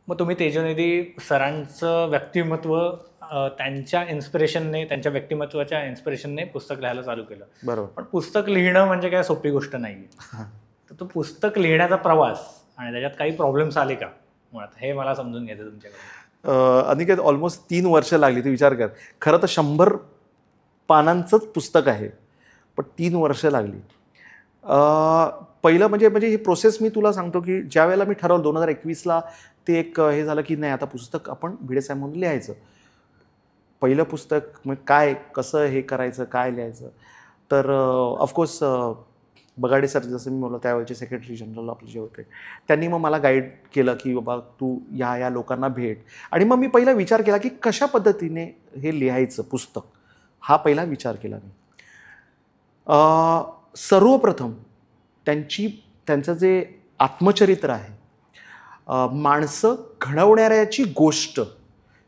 मग तुम्ही तेजोनिधी सरांचं व्यक्तिमत्व त्यांच्या इन्स्पिरेशनने, त्यांच्या व्यक्तिमत्वाच्या इन्स्पिरेशनने पुस्तक लिहायला चालू केलं. बरोबर. पण पुस्तक लिहिणं म्हणजे काय सोपी गोष्ट नाही. तर तो पुस्तक लिहिण्याचा प्रवास आणि त्याच्यात काही प्रॉब्लेम्स आले का मुळात, हे मला समजून घ्यायचं तुमच्याकडे. अनिकेत, ऑलमोस्ट 3 वर्ष लागली. तू विचार कर, खरं तर 100 पानांचंच पुस्तक आहे, पण 3 वर्ष लागली. पहिलं म्हणजे ही प्रोसेस मी तुला सांगतो की ज्या वेळेला मी ठरवलं 2021ला ते एक हे झालं की नाही, आता पुस्तक आपण भिडे साहेब म्हणून लिहायचं. पहिलं पुस्तक मग काय, कसं हे करायचं, काय लिहायचं. तर ऑफकोर्स बगाडे सर, जसं मी बोललो त्यावेळेचे सेक्रेटरी जनरल आपले जे होते, त्यांनी मग मला गाईड केलं की बाबा तू या लोकांना भेट. आणि मग मी पहिला विचार केला की कशा पद्धतीने हे लिहायचं पुस्तक, हा पहिला विचार केला मी. सर्वप्रथम त्यांचं जे आत्मचरित्र आहे, माणसं घडवणाऱ्याची गोष्ट,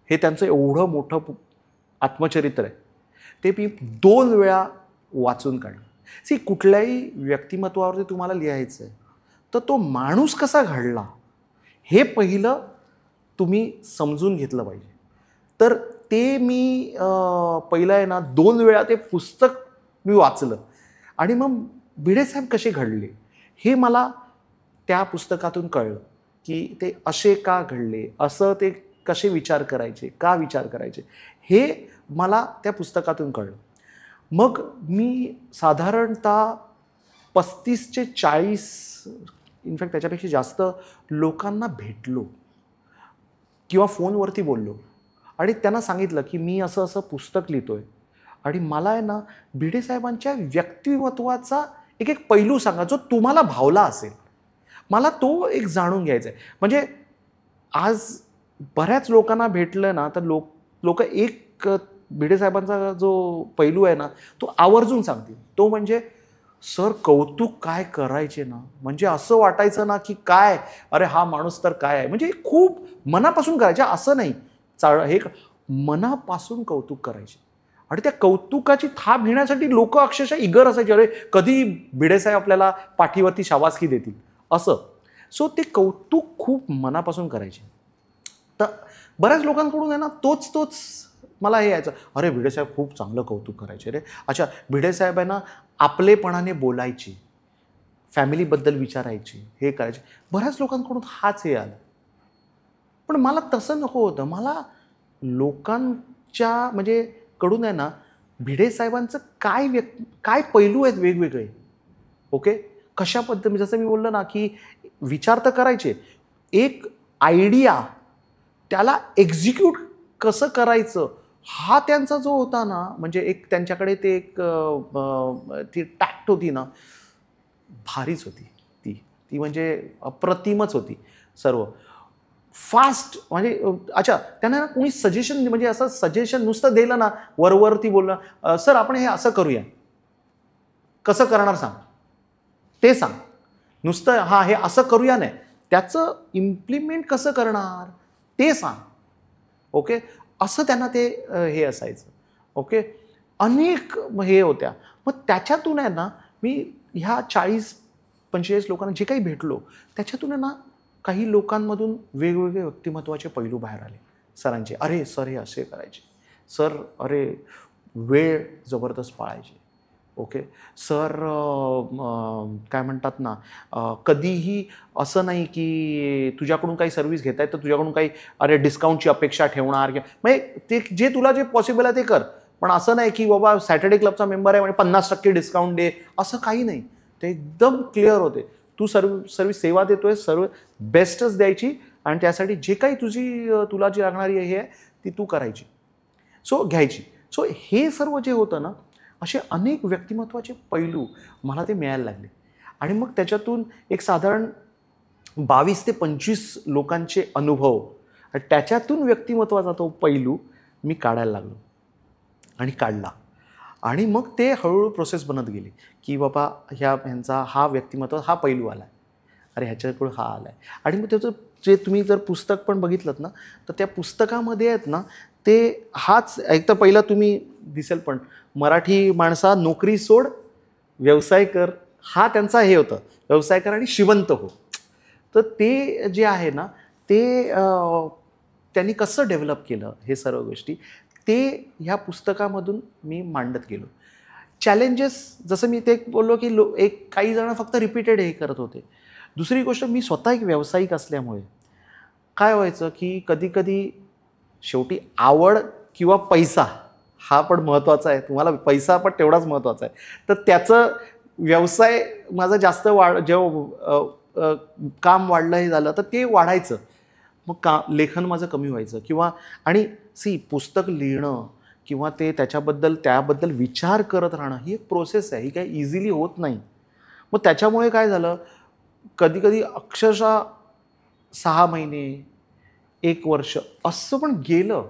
हे त्यांचं एवढं मोठं आत्मचरित्र आहे, ते मी 2 वेळा वाचून काढलं. कुठल्याही व्यक्तिमत्वावरती तुम्हाला लिहायचं आहे तर तो माणूस कसा घडला हे पहिलं तुम्ही समजून घेतलं पाहिजे. तर ते मी पहिलं आहे ना 2 वेळा ते पुस्तक मी वाचलं. आणि मग भिडे साहेब कसे घडले हे मला त्या पुस्तकातून कळलं की ते असे का घडले, असं ते कसे विचार करायचे, का विचार करायचे, हे मला त्या पुस्तकातून कळलं. मग मी साधारणतः 35 ते 40, इनफॅक्ट त्याच्यापेक्षा जास्त लोकांना भेटलो किंवा फोनवरती बोललो आणि त्यांना सांगितलं की मी असं असं पुस्तक लिहितोय आणि मला आहे ना भिडे साहेबांच्या व्यक्तिमत्वाचा एक पैलू सांगा जो तुम्हाला भावला असेल, मला तो एक जाणून घ्यायचा आहे. म्हणजे आज बऱ्याच लोकांना भेटलं ना तर लोक एक भिडे साहेबांचा जो पैलू आहे ना तो आवर्जून सांगतील. तो म्हणजे सर कौतुक काय करायचे ना, म्हणजे असं वाटायचं ना की काय, अरे हा माणूस तर काय आहे, म्हणजे खूप मनापासून करायचे, असं नाही हे मनापासून कौतुक करायचे. आणि त्या कौतुकाची थाप घेण्यासाठी लोक अक्षरशः इगर असायचे, अरे कधी भिडे साहेब आपल्याला पाठीवरती शाबासकी देतील असं. सो ते कौतुक खूप मनापासून करायचे. तर बऱ्याच लोकांकडून आहे ना तोच मला हे यायचं, अरे भिडे साहेब खूप चांगलं कौतुक करायचे रे. अच्छा, भिडे साहेब आहे ना आपलेपणाने बोलायचे, फॅमिलीबद्दल विचारायचे, हे करायचे. बऱ्याच लोकांकडून हाच हे आलं. पण मला तसं नको होतं. मला लोकांच्या म्हणजे कडून आहे ना भिडे साहेबांचं काय पैलू आहेत वेगवेगळे, ओके, कशा पद्धतीने, जसं मी बोललो ना की विचार तर करायचे, एक आयडिया त्याला एक्झिक्यूट कसं करायचं हा त्यांचा जो होता ना, म्हणजे एक त्यांच्याकडे ते एक ती टॅक्ट होती ना, भारीच होती ती म्हणजे अप्रतिमच होती. सर्व फास्ट म्हणजे अच्छा, त्यांना ना कोणी सजेशन, म्हणजे असं सजेशन नुसतं दिलं ना, वरवरती बोललं, सर आपण हे असं करूया, कसं करणार सांग, ते सांग, नुसतं हा हे असं करूया नाही, त्याचं इम्प्लिमेंट कसं करणार ते सांग, ओके, असं त्यांना ते हे असायचं. ओके, अनेक हे होत्या. मग त्याच्यातून आहे ना मी ह्या 40-45 लोकांना जे काही भेटलो त्याच्यातून आहे ना काही लोकांमधून वेगवेगळे व्यक्तिमत्वाचे पैलू बाहेर आले सरांचे. अरे सर हे असे करायचे, सर अरे वेळ जबरदस्त पाळायचे, ओके, सर काय म्हणतात ना, कधीही असं नाही की तुझ्याकडून काही सर्व्हिस घेत आहे तर तुझ्याकडून काही अरे डिस्काउंटची अपेक्षा ठेवणार, म्हणजे ते जे तुला जे पॉसिबल आहे ते कर, पण असं नाही की बाबा सॅटर्डे क्लबचा मेंबर आहे म्हणजे 50% डिस्काउंट दे, असं काही नाही. ते एकदम क्लिअर होते, तू सर्व्हिस सेवा देतोय, सर्व बेस्टच द्यायची आणि त्यासाठी जे काही तुला जी लागणारी हे आहे ती तू करायची, सो घ्यायची. सो हे सर्व जे होतं ना, असे अनेक व्यक्तिमत्वाचे पैलू मला ते मिळायला लागले. आणि मग त्याच्यातून एक साधारण 22 ते 25 लोकांचे अनुभव, त्याच्यातून व्यक्तिमत्वाचा तो पैलू मी काढायला लागलो आणि काढला. आणि मग ते हळूहळू प्रोसेस बनत गेली की बाबा ह्यांचा हा व्यक्तिमत्व, हा पैलू आला आहे, अरे ह्याच्याकडून हा आला आहे. आणि मग त्याचं जे तुम्ही जर पुस्तक पण बघितलं ना तर त्या पुस्तकामध्ये आहेत ना ते हाच एक तर पहिला तुम्ही दिसेल, पण मराठी माणसा नोकरी सोड व्यवसाय कर, हा त्यांचा हे होतं, व्यवसाय कर आणि श्रीमंत हो. तर ते जे आहे ना ते त्यांनी कसं डेव्हलप केलं हे सर्व गोष्टी ते ह्या पुस्तकामधून मी मांडत गेलो. चॅलेंजेस जसं मी ते बोललो की काही जण फक्त रिपीटेड हे करत होते. दुसरी गोष्ट मी स्वतः एक व्यावसायिक असल्यामुळे काय व्हायचं की कधी कधी शेवटी आवड किंवा पैसा हा पण महत्त्वाचा आहे. तुम्हाला पैसा पण तेवढाच महत्त्वाचा आहे. तर त्याचं व्यवसाय माझा जास्त जेव्हा काम वाढलं हे झालं तर ते वाढायचं. मग लेखन माझं कमी व्हायचं किंवा आणि पुस्तक लिहिणं किंवा त्याबद्दल विचार करत राहणं ही एक प्रोसेस आहे. ही काही इझिली होत नाही. मग त्याच्यामुळे काय झालं कधी कधी अक्षरशः 6 महिने 1 वर्ष असं पण गेलं.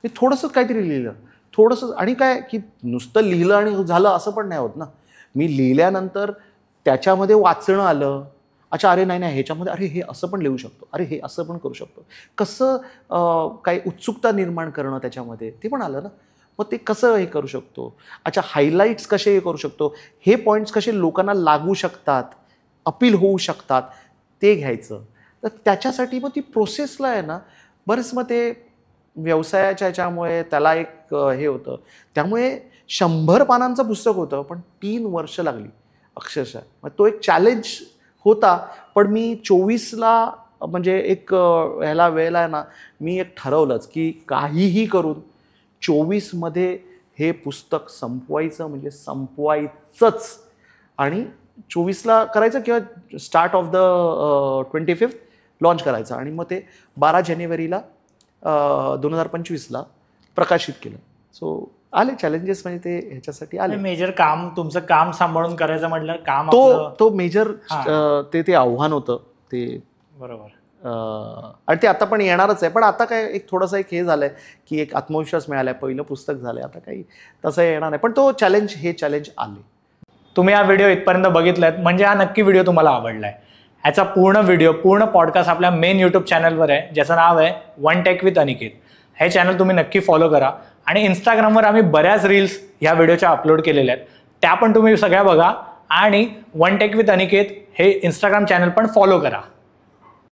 मी थोडंसं काहीतरी लिहिलं थोडंसं आणि काय की नुसतं लिहिलं आणि झालं असं पण नाही होत ना. मी लिहिल्यानंतर त्याच्यामध्ये वाचणं आलं. अच्छा अरे नाही ह्याच्यामध्ये अरे हे असं पण लिहू शकतो अरे हे असं पण करू शकतो कसं काही उत्सुकता निर्माण करणं त्याच्यामध्ये ते पण आलं ना. मग ते कसं हे करू शकतो. अच्छा हायलाईट्स कसे हे करू शकतो हे पॉईंट्स कसे लोकांना लागू शकतात अपील होऊ शकतात ते घ्यायचं. तर त्याच्यासाठी मग ती प्रोसेसला आहे ना बरेच मग ते व्यवसायाच्या ह्याच्यामुळे त्याला एक हे होतं. त्यामुळे 100 पानांचं पुस्तक होतं पण 3 वर्ष लागली अक्षरशः. मग तो एक चॅलेंज होता. पण मी 24ला म्हणजे एक ह्याला वेळेला आहे ना मी एक ठरवलंच की काहीही करून 24मध्ये हे पुस्तक संपवायचं म्हणजे संपवायचंच. आणि 24ला करायचं किंवा start of the 25th launch करायचं. आणि मग ते 12 जानेवारीला 2025ला प्रकाशित केलं. सो आले चॅलेंजेस म्हणजे ते ह्याच्यासाठी आले. मेजर काम तुमचं काम सांभाळून करायचं म्हटलं काम तो मेजर ते आव्हान होतं ते. बरोबर. आणि ते आता पण येणारच आहे. पण आता काय एक थोडंसं एक हे झालंय की एक आत्मविश्वास मिळालाय. पहिलं पुस्तक झालंय आता काही तसं येणार नाही. पण तो चॅलेंज आले. तुम्ही हा व्हिडिओ इथपर्यंत बघितलात म्हणजे हा नक्की व्हिडिओ तुम्हाला आवडलाय. ह्याचा पूर्ण पॉडकास्ट आपल्या मेन यूट्यूब चॅनलवर आहे ज्याचं नाव आहे वन टेक विथ अनिकेत. हे चॅनल तुम्ही नक्की फॉलो करा. आणि इंस्टाग्रामवर आम्ही बऱ्याच रील्स ह्या व्हिडिओच्या अपलोड केलेल्या आहेत त्या पण तुम्ही सगळ्या बघा. आणि वन टेक विथ अनिकेत हे इंस्टाग्राम चॅनल पण फॉलो करा.